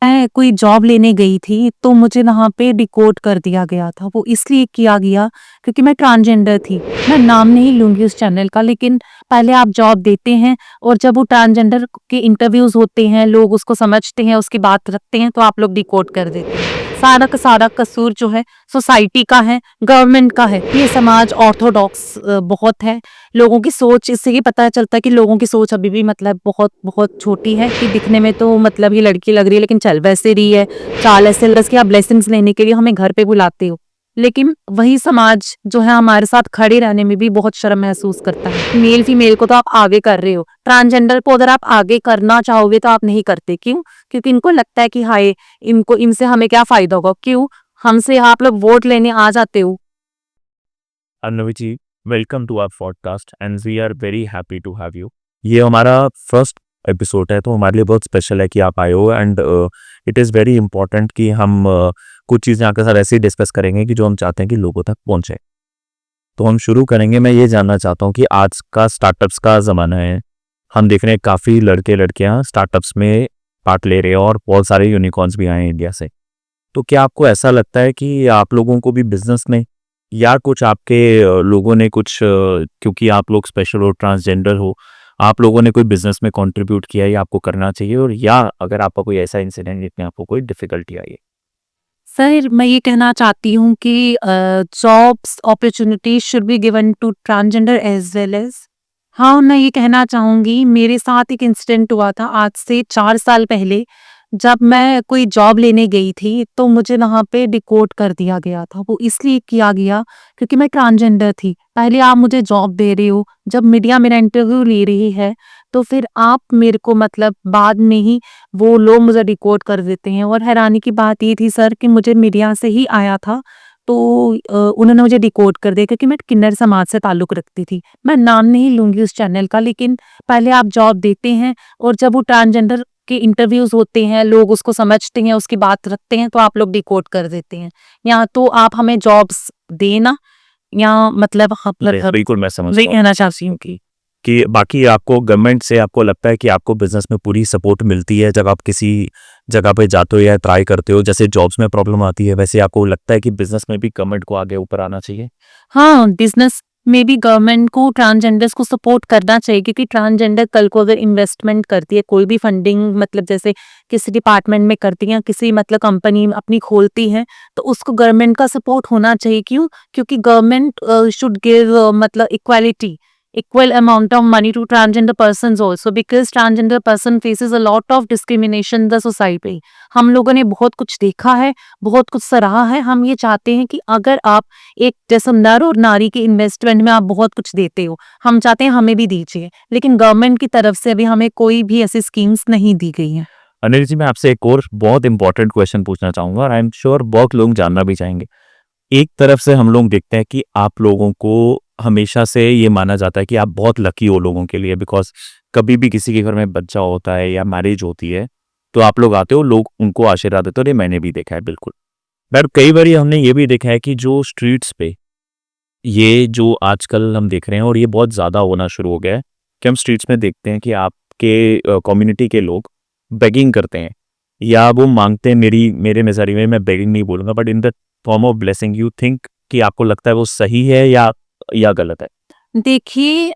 मैं कोई जॉब लेने गई थी, तो मुझे वहाँ पे डिकोड कर दिया गया था। वो इसलिए किया गया क्योंकि मैं ट्रांसजेंडर थी। मैं नाम नहीं लूँगी उस चैनल का, लेकिन पहले आप जॉब देते हैं और जब वो ट्रांसजेंडर के इंटरव्यूज़ होते हैं, लोग उसको समझते हैं, उसकी बात रखते हैं, तो आप लोग डिकोड कर देते हैं। सारा का सारा कसूर जो है सोसाइटी का है, गवर्नमेंट का है। ये समाज ऑर्थोडॉक्स बहुत है। लोगों की सोच, इससे ये पता चलता है कि लोगों की सोच अभी भी मतलब बहुत बहुत छोटी है कि दिखने में तो मतलब ये लड़की लग रही है, लेकिन चल वैसे रही है, चाल ऐसे बस कि आप ब्लेसिंग्स लेने के लिए हमें घर पे बुलाते हो। लेकिन वही समाज जो है हमारे साथ खड़े रहने में भी बहुत शर्म महसूस करता है। मेल फीमेल को तो आप आगे कर रहे हो, ट्रांसजेंडर को अगर आप आगे करना चाहोगे तो आप नहीं करते। क्यों? क्योंकि इनको लगता है कि हाय, इनको इनसे हमें क्या फायदा होगा। क्यों? हमसे आप लोग वोट लेने आ जाते हो। Arnavi ji, welcome to our podcast and we are very happy to have you. ये हमारा फर्स्ट एपिसोड है, तो हमारे लिए बहुत स्पेशल है कि आप आए हो। And it is very important कि हम कुछ चीज़ें आपके साथ ऐसे ही डिस्कस करेंगे कि जो हम चाहते हैं कि लोगों तक पहुंचे। तो हम शुरू करेंगे। मैं ये जानना चाहता हूँ कि आज का स्टार्टअप्स का ज़माना है। हम देख रहे हैं काफ़ी लड़के लड़कियाँ स्टार्टअप्स में पार्ट ले रहे हैं और बहुत सारे यूनिकॉर्न्स भी आए हैं इंडिया से। तो क्या आपको ऐसा लगता है कि आप लोगों को भी बिजनेस में या कुछ आपके लोगों ने कुछ क्योंकि आप लोग स्पेशल हो, ट्रांसजेंडर हो, आप लोगों ने कोई बिजनेस में कंट्रीब्यूट किया है या आपको करना चाहिए, और या अगर आपका कोई ऐसा इंसिडेंट जिसमें आपको कोई डिफिकल्टी आई है? सर, मैं ये कहना चाहती हूँ कि jobs opportunities should be given to transgender as well as. हाँ, मैं ये कहना चाहूँगी, मेरे साथ एक इंसिडेंट हुआ था आज से 4 साल पहले। जब मैं कोई जॉब लेने गई थी, तो मुझे वहाँ पे डिकोड कर दिया गया था। वो इसलिए किया गया क्योंकि मैं ट्रांसजेंडर थी। पहले आप मुझे जॉब दे रहे हो, जब मीडिया मेरा इंटरव्यू ले रही है, तो फिर आप मेरे को मतलब बाद में ही वो लोग मुझे डिकोड कर देते हैं। और हैरानी की बात ये थी सर कि मुझे मीडिया से ही आया था, तो उन्होंने मुझे डिकोड कर दिया क्योंकि मैं किन्नर समाज से ताल्लुक़ रखती थी। मैं नाम नहीं लूँगी उस चैनल का, लेकिन पहले आप जॉब देते हैं और जब वो ट्रांसजेंडर के इंटरव्यूज़ होते हैं, लोग उसको समझते हैं, उसकी बात रखते हैं, तो आप लोग डिकोड कर देते हैं। या तो आप हमें जॉब्स देना, या मतलब बिल्कुल, मैं वही समझता हूँ कहना चाहती हूँ कि बाकी आपको गवर्नमेंट से आपको लगता है कि आपको बिजनेस में पूरी सपोर्ट मिलती है जब आप किसी जगह पे जाते हो या ट्राई करते हो। जैसे जॉब्स में प्रॉब्लम आती है, वैसे आपको लगता है कि बिजनेस में भी गवर्नमेंट को आगे ऊपर आना चाहिए? हाँ, बिज़नेस में भी गवर्नमेंट को ट्रांसजेंडर्स को सपोर्ट करना चाहिए, क्योंकि ट्रांसजेंडर कल को अगर इन्वेस्टमेंट करती है, कोई भी फंडिंग मतलब जैसे किसी डिपार्टमेंट में करती है, किसी मतलब कंपनी अपनी खोलती है, तो उसको गवर्नमेंट का सपोर्ट होना चाहिए। क्यों? क्योंकि गवर्नमेंट शुड गिव मतलब equality, equal amount of money to transgender persons also, because transgender person faces a lot of discrimination in the society। हम लोगों ने बहुत कुछ देखा है, बहुत कुछ सराहा है। हम ये चाहते हैं कि अगर आप एक जैसे नर और नारी के इन्वेस्टमेंट में आप बहुत कुछ देते हो, हम चाहते हैं हमें भी दीजिए, लेकिन गवर्नमेंट की तरफ से अभी हमें कोई भी ऐसी स्कीम्स नहीं दी गई हैं। अनिल जी, मैं आपसे एक और बहुत इंपॉर्टेंट क्वेश्चन पूछना चाहूंगा और आई एम श्योर बहुत लोग जानना भी चाहेंगे। एक तरफ से हम लोग देखते हैं कि आप लोगों को हमेशा से ये माना जाता है कि आप बहुत लकी हो लोगों के लिए, बिकॉज कभी भी किसी के घर में बच्चा होता है या मैरिज होती है तो आप लोग आते हो, लोग उनको आशीर्वाद देते हो। और ये मैंने भी देखा है, बिल्कुल। बट कई बार हमने ये भी देखा है कि जो स्ट्रीट्स पे ये जो आजकल हम देख रहे हैं और ये बहुत ज़्यादा होना शुरू हो गया है कि हम स्ट्रीट्स में देखते हैं कि आपके कम्युनिटी के लोग बेगिंग करते हैं या वो मांगते हैं। मेरे नज़रिए में, मैं बेगिंग नहीं बोलूँगा, but in the form of blessing. You think कि आपको लगता है वो सही है या गलत है? देखिए,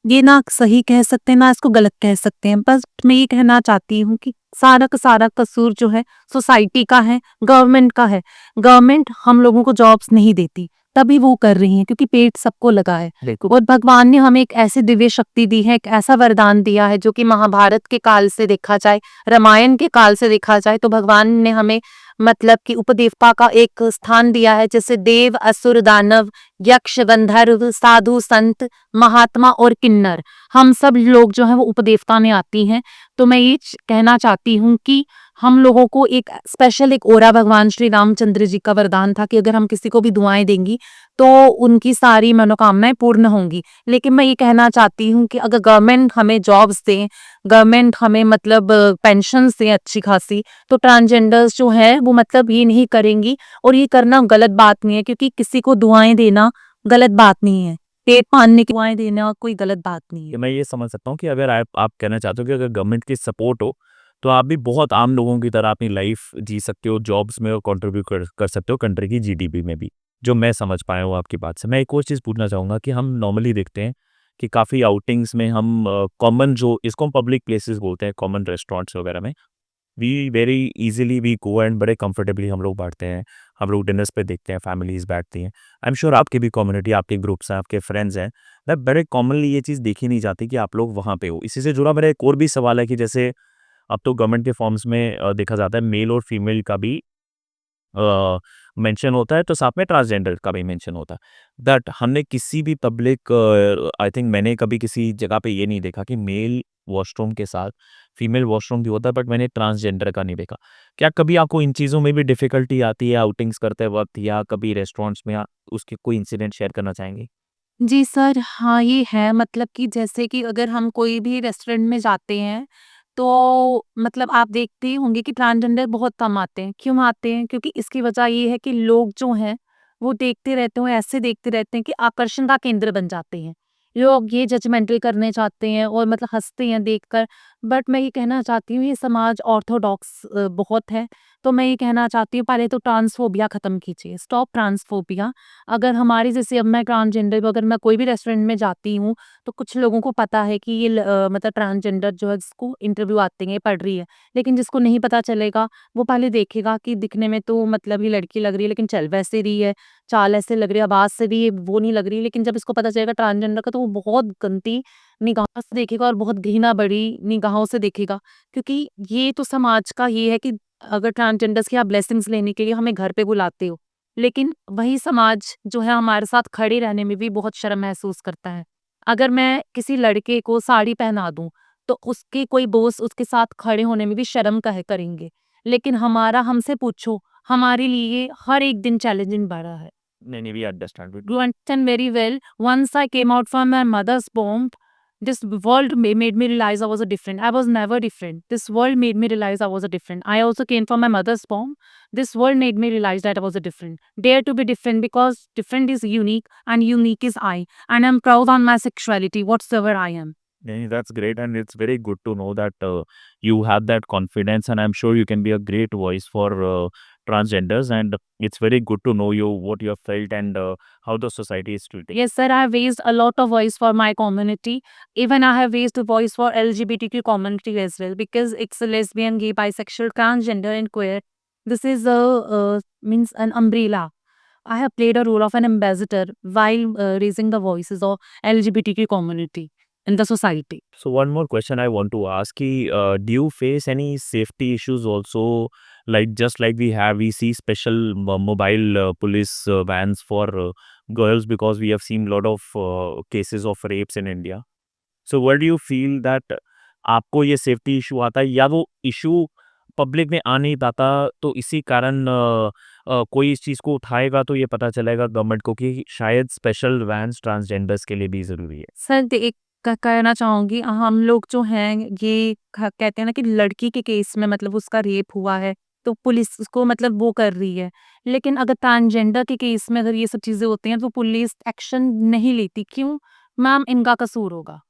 ये ना सही कह सकते हैं, ना इसको गलत कह सकते हैं। बस मैं ये कहना चाहती हूँ कि सारा का सारा कसूर जो है सोसाइटी का है, गवर्नमेंट का है। गवर्नमेंट हम लोगों को जॉब्स नहीं देती, तभी वो कर रही हैं क्योंकि पेट सबको लगा है। बिल्कुल। और भगवान ने हमें एक ऐसी दिव्य शक्ति दी है, एक ऐसा वरदान दिया है, जो कि महाभारत के काल से देखा जाए, रामायण के काल से देखा जाए, तो भगवान ने हमें मतलब कि उपदेवता का एक स्थान दिया है, जैसे देव, असुर, दानव, यक्ष, गंधर्व, साधु, संत, महात्मा और किन्नर, हम सब लोग जो है वो उपदेवता में आती हैं। तो मैं ये कहना चाहती हूँ कि हम लोगों को एक स्पेशल एक ओरा भगवान श्री रामचंद्र जी का वरदान था कि अगर हम किसी को भी दुआएं देंगी तो उनकी सारी मनोकामनाएं पूर्ण होंगी। लेकिन मैं ये कहना चाहती हूँ कि अगर गवर्नमेंट हमें जॉब्स दें, गवर्नमेंट हमें मतलब पेंशन दें अच्छी खासी, तो ट्रांसजेंडर्स जो है वो मतलब ये नहीं करेंगी। और ये करना गलत बात नहीं है, क्योंकि किसी को दुआएं देना गलत बात नहीं है। पेट पालने की दुआएं देना कोई गलत बात नहीं है। मैं ये समझ सकता हूँ कि अगर आप कहना चाहते हो कि अगर गवर्नमेंट की सपोर्ट हो तो आप भी बहुत आम लोगों की तरह अपनी लाइफ जी सकते हो जॉब्स में और कंट्रीब्यूट कर सकते हो कंट्री की जीडीपी में भी, जो मैं समझ पाया हूँ आपकी बात से। मैं एक और चीज़ पूछना चाहूँगा कि हम नॉर्मली देखते हैं कि काफ़ी आउटिंग्स में हम कॉमन जो इसको हम पब्लिक प्लेसेस बोलते हैं, कॉमन रेस्टोरेंट्स वगैरह में we very easily we go and बड़े कंफर्टेबली हम लोग बैठते हैं, हम लोग डिनर्स पे देखते हैं, फैमिलीज बैठती हैं। आई एम श्योर आपकी भी कम्युनिटी, आपके ग्रुप्स हैं, आपके फ्रेंड्स हैं, मतलब बड़े कॉमनली ये चीज़ देखी नहीं जाती कि आप लोग वहाँ पे हो। इसी से जुड़ा मेरा एक और भी सवाल है कि जैसे अब तो गवर्नमेंट के फॉर्म्स में देखा जाता है मेल और फीमेल का भी मेंशन होता है, तो साथ में ट्रांसजेंडर का भी मेंशन होता है। दैट हमने किसी भी पब्लिक आई थिंक मैंने कभी किसी जगह पे ये नहीं देखा कि मेल वॉशरूम के साथ फीमेल वॉशरूम भी होता है, बट मैंने ट्रांसजेंडर का नहीं देखा। क्या कभी आपको इन चीज़ों में भी डिफ़िकल्टी आती है आउटिंग्स करते वक़्त या कभी रेस्टोरेंट्स में उसके कोई इंसिडेंट शेयर करना चाहेंगे? जी सर, हाँ, ये है मतलब कि जैसे कि अगर हम कोई भी रेस्टोरेंट में जाते हैं, तो मतलब आप देखते ही होंगे कि ट्रांसजेंडर बहुत कम आते हैं। क्यों आते हैं? क्योंकि इसकी वजह ये है कि लोग जो हैं, वो देखते रहते हैं, ऐसे देखते रहते हैं कि आकर्षण का केंद्र बन जाते हैं। लोग ये जजमेंटल करने चाहते हैं और मतलब हँसते हैं देखकर। बट मैं ये कहना चाहती हूँ, ये समाज ऑर्थोडॉक्स बहुत है। तो मैं ये कहना चाहती हूँ, पहले तो ट्रांसफोबिया खत्म कीजिए, स्टॉप ट्रांसफोबिया। अगर हमारी जैसे अब मैं ट्रांसजेंडर अगर मैं कोई भी रेस्टोरेंट में जाती हूँ, तो कुछ लोगों को पता है कि ये मतलब ट्रांसजेंडर जो है जिसको इंटरव्यू आते हैं, ये पढ़ रही है। लेकिन जिसको नहीं पता चलेगा, वो पहले देखेगा कि दिखने में तो मतलब ये लड़की लग रही है, लेकिन चल वैसे रही है, चाल ऐसे लग रही है, आवाज़ से भी ये वो नहीं लग रही। लेकिन जब इसको पता चलेगा ट्रांसजेंडर का, तो वो बहुत गंदी निगाहों से देखेगा और बहुत घृणा भरी निगाहों से देखेगा। क्योंकि ये तो समाज का ये है कि अगर ट्रांसजेंडर्स की आप ब्लेसिंग्स लेने के लिए हमें घर पे बुलाते हो, लेकिन वही समाज जो है हमारे साथ खड़े रहने में भी बहुत शर्म महसूस करता है। अगर मैं किसी लड़के को साड़ी पहना दूँ, तो उसके कोई बॉस उसके साथ खड़े होने में भी शर्म कहे करेंगे। लेकिन हमारा हमसे पूछो, हमारे लिए हर एक दिन चैलेंजिंग बढ़ा है। नहीं, नहीं, we understand it. You understand very well. Once I came out from my mother's womb, this world made me realize I was a different. I was never different. This world made me realize I was a different. I also came from my mother's womb. This world made me realize that I was a different. Dare to be different because different is unique and unique is I. And I'm proud on my sexuality, whatsoever I am. नहीं, that's great and it's very good to know that you have that confidence and I'm sure you can be a great voice for transgenders and it's very good to know you what you have felt and how the society is treating. Yes, sir, I have raised a lot of voice for my community. Even I have raised a voice for LGBTQ community as well because it's a lesbian, gay, bisexual, transgender, and queer. This is a means an umbrella. I have played a role of an ambassador while raising the voices of LGBTQ community in the society. So one more question I want to ask ki, do you face any safety issues also like just like we see special mobile police vans for girls because we have seen a lot of cases of rapes in India. So what do you feel that आपको ये safety issue आता है या वो issue public में आ नहीं पाता तो इसी कारण कोई इस चीज़ को उठाएगा तो ये पता चलेगा गवर्नमेंट को कि शायद स्पेशल वैन्स ट्रांसजेंडर्स के लिए भी ज़रूरी है। सर एक कहना चाहूँगी हम लोग जो हैं ये कहते हैं ना कि लड़की के केस में मतलब उसका रेप हुआ है तो पुलिस उसको मतलब वो कर रही है। लेकिन अगर ट्रांसजेंडर के केस में अगर ये सब चीज़ें होती हैं तो पुलिस एक्शन नहीं लेती। क्यों? मैम इनका कसूर होगा।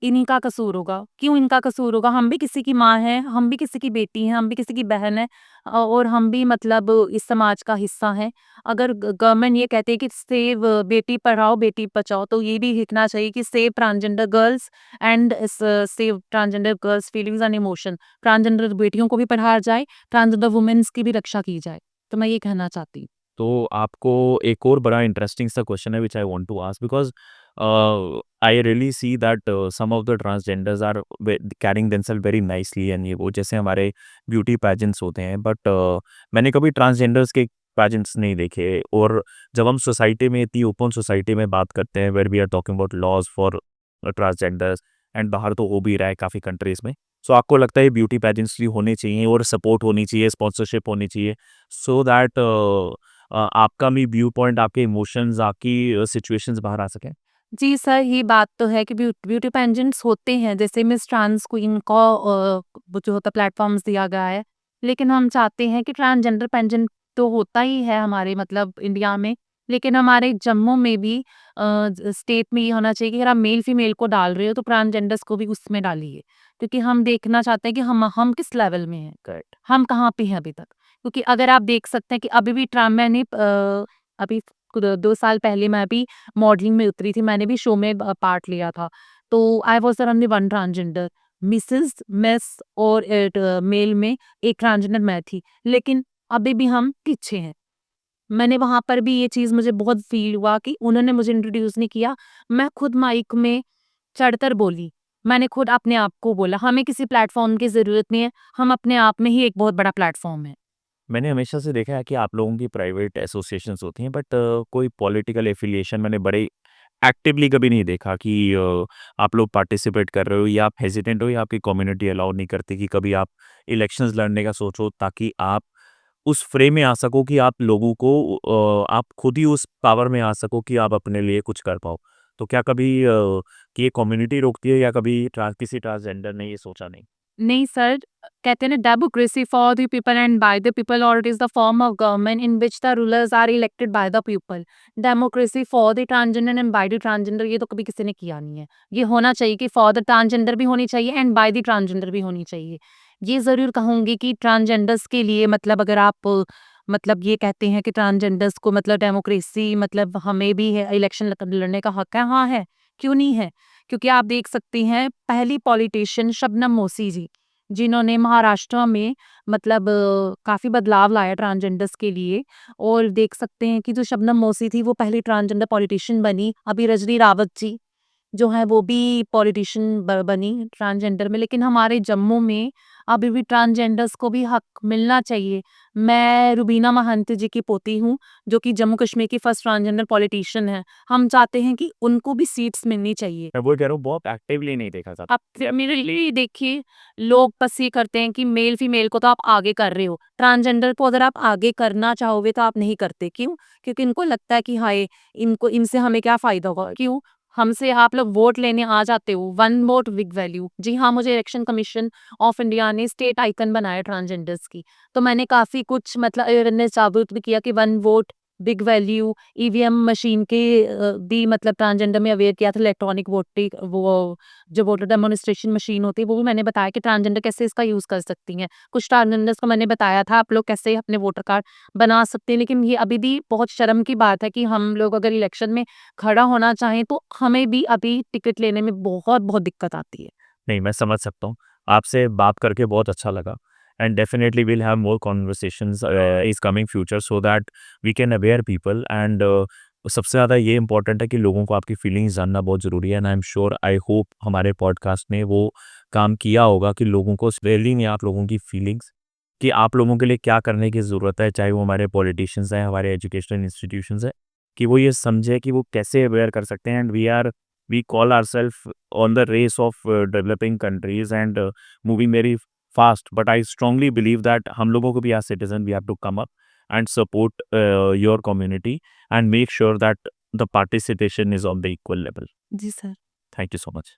इन्हीं का कसूर होगा। क्यों इनका कसूर होगा? हम भी किसी की माँ हैं, हम भी किसी की बेटी हैं, हम भी किसी की बहन हैं और हम भी मतलब इस समाज का हिस्सा हैं। अगर गवर्नमेंट ये कहती है कि सेव बेटी पढ़ाओ, बेटी बचाओ, तो ये भी लिखना चाहिए कि save transgender girls and save transgender girls feelings and emotion. Transgender बेटियों को भी पढ़ाया जाए, ट्रांसजेंडर वुमेन्स की भी रक्षा की जाए। तो मैं ये कहना चाहती हूँ। तो आपको एक और बड़ा इंटरेस्टिंग सा क्वेश्चन है which I want to ask because I really see that some of the transgenders are carrying themselves very nicely and ये वो जैसे हमारे ब्यूटी पेजेंट्स होते हैं बट मैंने कभी ट्रांसजेंडर्स के पेजेंट्स नहीं देखे और जब हम सोसाइटी में इतनी ओपन सोसाइटी में बात करते हैं where we are talking about laws for transgenders and बाहर तो हो भी रहा है काफ़ी कंट्रीज़ में। सो आपको लगता है ब्यूटी पेजेंट्स भी होने चाहिए और सपोर्ट होनी चाहिए, स्पॉन्सरशिप होनी चाहिए सो दैट आपका भी व्यू पॉइंट, आपके इमोशंस, आपकी सिचुएशंस बाहर आ सकें? जी सर, ये बात तो है कि ब्यूटी पेजेंट्स होते हैं, जैसे मिस ट्रांस क्वीन को वो जो होता प्लेटफ़ॉर्म्स दिया गया है। लेकिन हम चाहते हैं कि ट्रांसजेंडर पेजेंट तो होता ही है हमारे मतलब इंडिया में, लेकिन हमारे जम्मू में भी स्टेट में ये होना चाहिए कि अगर आप मेल फीमेल को डाल रहे हो तो ट्रांसजेंडर्स को भी उसमें डालिए। क्योंकि हम देखना चाहते हैं कि हम किस लेवल में हैं, करेक्ट। हम कहाँ पे हैं अभी तक। क्योंकि अगर आप देख सकते हैं कि अभी भी मैंने अभी 2 साल पहले मैं भी मॉडलिंग में उतरी थी, मैंने भी शो में पार्ट लिया था। तो I was the only one transgender, miss और मेल में एक ट्रांसजेंडर मैं थी, लेकिन अभी भी हम पीछे हैं। मैंने वहाँ पर भी ये चीज़ मुझे बहुत फ़ील हुआ कि उन्होंने मुझे इंट्रोड्यूस नहीं किया, मैं खुद माइक में चढ़कर बोली। मैंने खुद अपने आप को बोला, हमें किसी प्लेटफ़ॉर्म की ज़रूरत नहीं है, हम अपने आप में ही एक बहुत बड़ा प्लेटफ़ॉर्म हैं। मैंने हमेशा से देखा है कि आप लोगों की प्राइवेट एसोसिएशंस होती हैं, बट कोई पॉलिटिकल एफिलिएशन मैंने बड़े एक्टिवली कभी नहीं देखा कि आप लोग पार्टिसिपेट कर रहे हो या आप हेजिटेंट हो या आपकी कम्युनिटी अलाउ नहीं करती कि कभी आप इलेक्शंस लड़ने का सोचो, ताकि आप उस फ्रेम में आ सको कि आप लोगों को आप खुद ही उस पावर में आ सको कि आप अपने लिए कुछ कर पाओ। तो क्या कभी कि ये कम्युनिटी रोकती है या कभी किसी ट्रांसजेंडर ने ये सोचा नहीं? नहीं सर, कहते हैं ना, democracy for the people and by the people, और it is the form of government in which the rulers are elected by the people. Democracy for the transgender and by the transgender, ये तो कभी किसी ने किया नहीं है। ये होना चाहिए कि फॉर द ट्रांसजेंडर भी होनी चाहिए एंड बाय द ट्रांसजेंडर भी होनी चाहिए। ये ज़रूर कहूँगी कि ट्रांसजेंडर्स के लिए, मतलब अगर आप मतलब ये कहते हैं कि ट्रांसजेंडर्स को मतलब डेमोक्रेसी, मतलब हमें भी है इलेक्शन लड़ने का हक है, हाँ है, क्यों नहीं है? क्योंकि आप देख सकती हैं, पहली पॉलिटिशियन शबनम मोसी जी, जिन्होंने महाराष्ट्र में मतलब काफ़ी बदलाव लाया ट्रांसजेंडर्स के लिए। और देख सकते हैं कि जो शबनम मोसी थी, वो पहली ट्रांसजेंडर पॉलिटिशियन बनी। अभी रजनी रावत जी जो है वो भी पॉलिटिशियन बनी ट्रांसजेंडर में। लेकिन हमारे जम्मू में अभी भी ट्रांसजेंडर्स को भी हक मिलना चाहिए। मैं रुबीना महंत जी की पोती हूँ, जो कि जम्मू कश्मीर की फर्स्ट ट्रांसजेंडर पॉलिटिशियन है। हम चाहते हैं कि उनको भी सीट्स मिलनी चाहिए। मैं वो कह रहा हूँ, बहुत एक्टिवली नहीं देखा जाता। आप मेरे लिए देखिए, लोग बस ये करते हैं कि मेल फीमेल को तो आप आगे कर रहे हो, ट्रांसजेंडर को अगर आप आगे करना चाहोगे तो आप नहीं करते। क्यों? क्योंकि इनको लगता है कि हाय, इनको इनसे हमें क्या फ़ायदा होगा। क्यों? हमसे आप लोग वोट लेने आ जाते हो, वन वोट बिग वैल्यू। जी हाँ, मुझे इलेक्शन कमीशन ऑफ इंडिया ने स्टेट आइकन बनाया ट्रांसजेंडर्स की। तो मैंने काफ़ी कुछ मतलब अवेयरनेस जागरूक भी किया कि one vote big value, EVM machine के भी मतलब ट्रांसजेंडर में अवेयर किया था। इलेक्ट्रॉनिक वोटिंग, वो जो वोटर डेमोन्स्ट्रेशन मशीन होती है, वो भी मैंने बताया कि ट्रांसजेंडर कैसे इसका यूज़ कर सकती हैं। कुछ ट्रांसजेंडर्स को मैंने बताया था आप लोग कैसे अपने वोटर कार्ड बना सकते हैं। लेकिन ये अभी भी बहुत शर्म की बात है कि हम लोग अगर इलेक्शन में खड़ा होना चाहें तो हमें भी अभी टिकट लेने में बहुत दिक्कत आती है। नहीं, मैं समझ सकता हूँ। आपसे बात करके बहुत अच्छा लगा, and definitely will have more conversations is coming future so that we can aware people, and सबसे ज़्यादा ये इम्पोर्टेंट है कि लोगों को आपकी फीलिंग्स जानना बहुत ज़रूरी है, and I am sure, I hope हमारे पॉडकास्ट ने वो काम किया होगा कि लोगों को स्पेयरली नहीं, आप लोगों की फीलिंग्स कि आप लोगों के लिए क्या करने की ज़रूरत है, चाहे वो हमारे पॉलिटिशियंस हैं, हमारे एजुकेशनल इंस्टीट्यूशंस हैं, कि वो ये समझे कि वो कैसे अवेयर कर सकते हैं, and we call ourselves on the race of developing countries and moving very fast, but I strongly believe that हम लोगों को भी as citizen we have to come up and support your community and make sure that the participation is on the equal level. जी sir. Thank you so much.